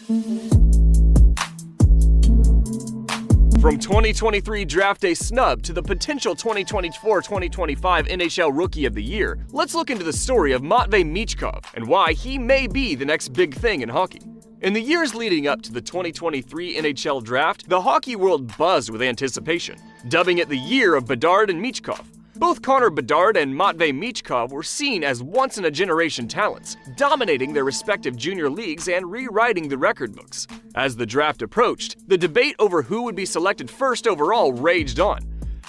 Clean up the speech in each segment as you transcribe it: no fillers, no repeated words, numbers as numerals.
From 2023 Draft Day snub to the potential 2024-2025 NHL Rookie of the Year, let's look into the story of Matvei Michkov and why he may be the next big thing in hockey. In the years leading up to the 2023 NHL Draft, the hockey world buzzed with anticipation, dubbing it the year of Bedard and Michkov. Both Connor Bedard and Matvei Michkov were seen as once-in-a-generation talents, dominating their respective junior leagues and rewriting the record books. As the draft approached, the debate over who would be selected first overall raged on.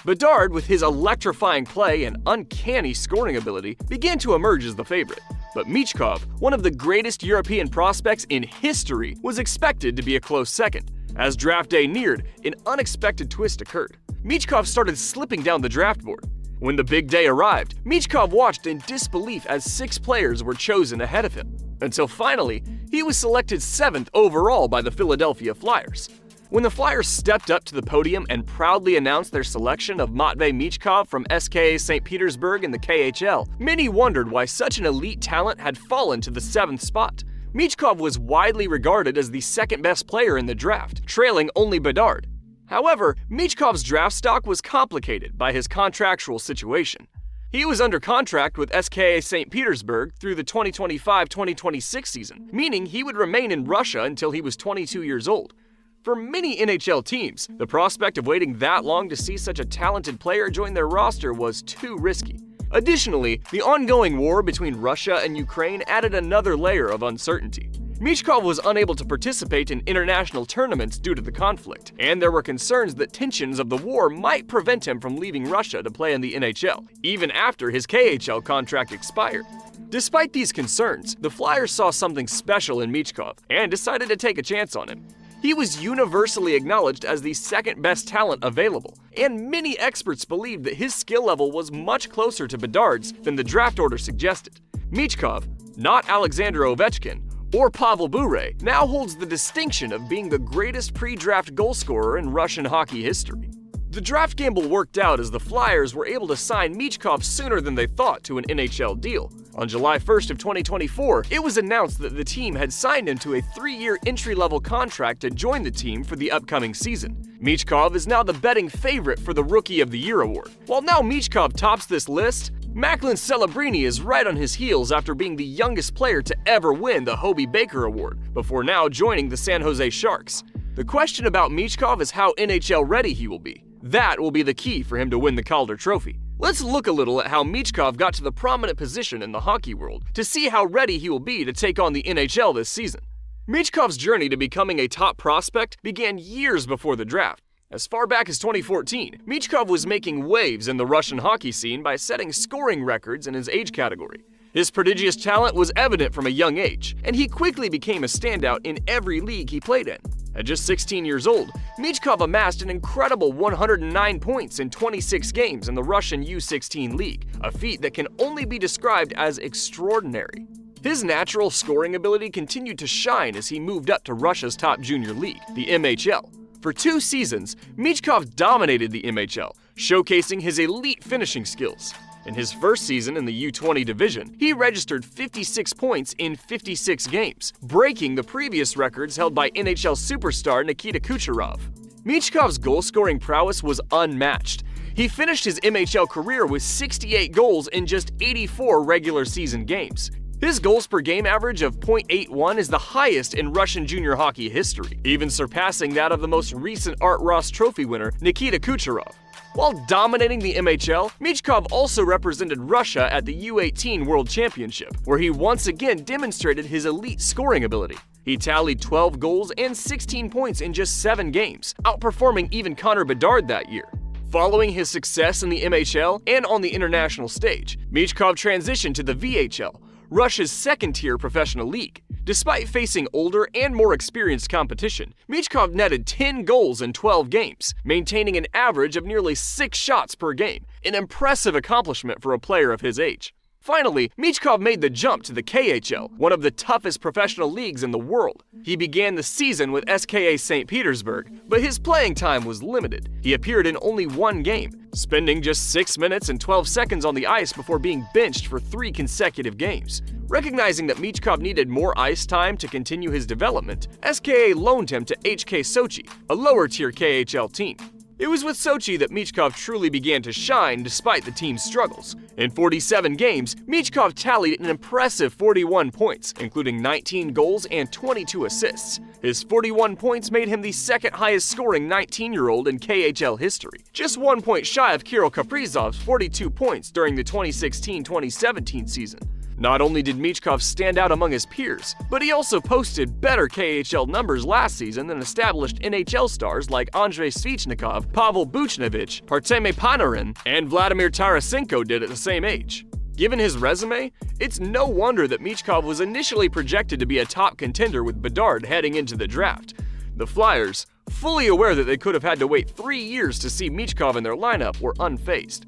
Bedard, with his electrifying play and uncanny scoring ability, began to emerge as the favorite. But Michkov, one of the greatest European prospects in history, was expected to be a close second. As draft day neared, an unexpected twist occurred. Michkov started slipping down the draft board. When the big day arrived, Michkov watched in disbelief as 6 players were chosen ahead of him, until finally, he was selected 7th overall by the Philadelphia Flyers. When the Flyers stepped up to the podium and proudly announced their selection of Matvei Michkov from SKA St. Petersburg in the KHL, many wondered why such an elite talent had fallen to the 7th spot. Michkov was widely regarded as the second-best player in the draft, trailing only Bedard. However, Michkov's draft stock was complicated by his contractual situation. He was under contract with SKA St. Petersburg through the 2025-2026 season, meaning he would remain in Russia until he was 22 years old. For many NHL teams, the prospect of waiting that long to see such a talented player join their roster was too risky. Additionally, the ongoing war between Russia and Ukraine added another layer of uncertainty. Michkov was unable to participate in international tournaments due to the conflict, and there were concerns that tensions of the war might prevent him from leaving Russia to play in the NHL, even after his KHL contract expired. Despite these concerns, the Flyers saw something special in Michkov and decided to take a chance on him. He was universally acknowledged as the second-best talent available, and many experts believed that his skill level was much closer to Bedard's than the draft order suggested. Michkov, not Alexander Ovechkin, or Pavel Bure, now holds the distinction of being the greatest pre-draft goal scorer in Russian hockey history. The draft gamble worked out as the Flyers were able to sign Michkov sooner than they thought to an NHL deal. On July 1st of 2024, it was announced that the team had signed him to a 3-year entry-level contract to join the team for the upcoming season. Michkov is now the betting favorite for the Rookie of the Year award. While now Michkov tops this list, Macklin Celebrini is right on his heels after being the youngest player to ever win the Hobey Baker Award, before now joining the San Jose Sharks. The question about Michkov is how NHL ready he will be. That will be the key for him to win the Calder Trophy. Let's look a little at how Michkov got to the prominent position in the hockey world to see how ready he will be to take on the NHL this season. Michkov's journey to becoming a top prospect began years before the draft. As far back as 2014, Michkov was making waves in the Russian hockey scene by setting scoring records in his age category. His prodigious talent was evident from a young age, and he quickly became a standout in every league he played in. At just 16 years old, Michkov amassed an incredible 109 points in 26 games in the Russian U16 league, a feat that can only be described as extraordinary. His natural scoring ability continued to shine as he moved up to Russia's top junior league, the MHL. For 2 seasons, Michkov dominated the MHL, showcasing his elite finishing skills. In his first season in the U20 division, he registered 56 points in 56 games, breaking the previous records held by NHL superstar Nikita Kucherov. Michkov's goal-scoring prowess was unmatched. He finished his MHL career with 68 goals in just 84 regular season games. His goals per game average of .81 is the highest in Russian junior hockey history, even surpassing that of the most recent Art Ross Trophy winner, Nikita Kucherov. While dominating the MHL, Michkov also represented Russia at the U18 World Championship, where he once again demonstrated his elite scoring ability. He tallied 12 goals and 16 points in just 7 games, outperforming even Connor Bedard that year. Following his success in the MHL and on the international stage, Michkov transitioned to the VHL, Russia's second-tier professional league. Despite facing older and more experienced competition, Michkov netted 10 goals in 12 games, maintaining an average of nearly 6 shots per game, an impressive accomplishment for a player of his age. Finally, Michkov made the jump to the KHL, one of the toughest professional leagues in the world. He began the season with SKA St. Petersburg, but his playing time was limited. He appeared in only one game, spending just 6 minutes and 12 seconds on the ice before being benched for 3 consecutive games. Recognizing that Michkov needed more ice time to continue his development, SKA loaned him to HK Sochi, a lower-tier KHL team. It was with Sochi that Michkov truly began to shine despite the team's struggles. In 47 games, Michkov tallied an impressive 41 points, including 19 goals and 22 assists. His 41 points made him the second highest scoring 19-year-old in KHL history, just 1 point shy of Kirill Kaprizov's 42 points during the 2016-2017 season. Not only did Michkov stand out among his peers, but he also posted better KHL numbers last season than established NHL stars like Andrei Svichnikov, Pavel Buchnevich, Artemi Panarin, and Vladimir Tarasenko did at the same age. Given his resume, it's no wonder that Michkov was initially projected to be a top contender with Bedard heading into the draft. The Flyers, fully aware that they could have had to wait 3 years to see Michkov in their lineup, were unfazed.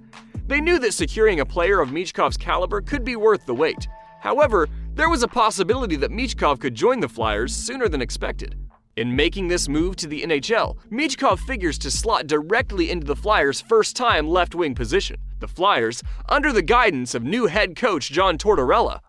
They knew that securing a player of Michkov's caliber could be worth the wait. However, there was a possibility that Michkov could join the Flyers sooner than expected. In making this move to the NHL, Michkov figures to slot directly into the Flyers' first-time left-wing position. The Flyers, under the guidance of new head coach John Tortorella,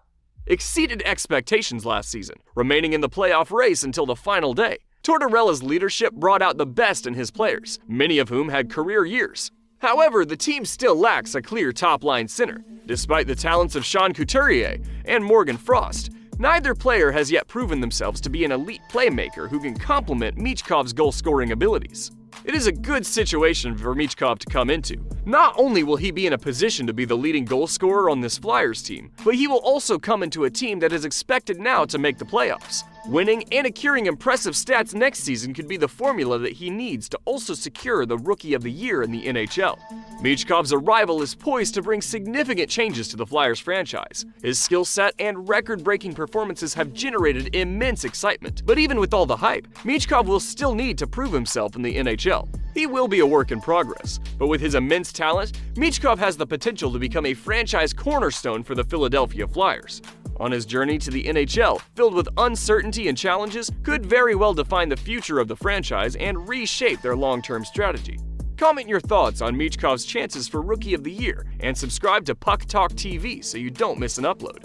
exceeded expectations last season, remaining in the playoff race until the final day. Tortorella's leadership brought out the best in his players, many of whom had career years. However, the team still lacks a clear top-line center. Despite the talents of Sean Couturier and Morgan Frost, neither player has yet proven themselves to be an elite playmaker who can complement Michkov's goal-scoring abilities. It is a good situation for Michkov to come into. Not only will he be in a position to be the leading goal scorer on this Flyers team, but he will also come into a team that is expected now to make the playoffs. Winning and accruing impressive stats next season could be the formula that he needs to also secure the Rookie of the Year in the NHL. Michkov's arrival is poised to bring significant changes to the Flyers franchise. His skill set and record-breaking performances have generated immense excitement. But even with all the hype, Michkov will still need to prove himself in the NHL. He will be a work in progress, but with his immense talent, Michkov has the potential to become a franchise cornerstone for the Philadelphia Flyers. On his journey to the NHL, filled with uncertainty and challenges, could very well define the future of the franchise and reshape their long-term strategy. Comment your thoughts on Michkov's chances for Rookie of the Year and subscribe to Puck Talk TV so you don't miss an upload.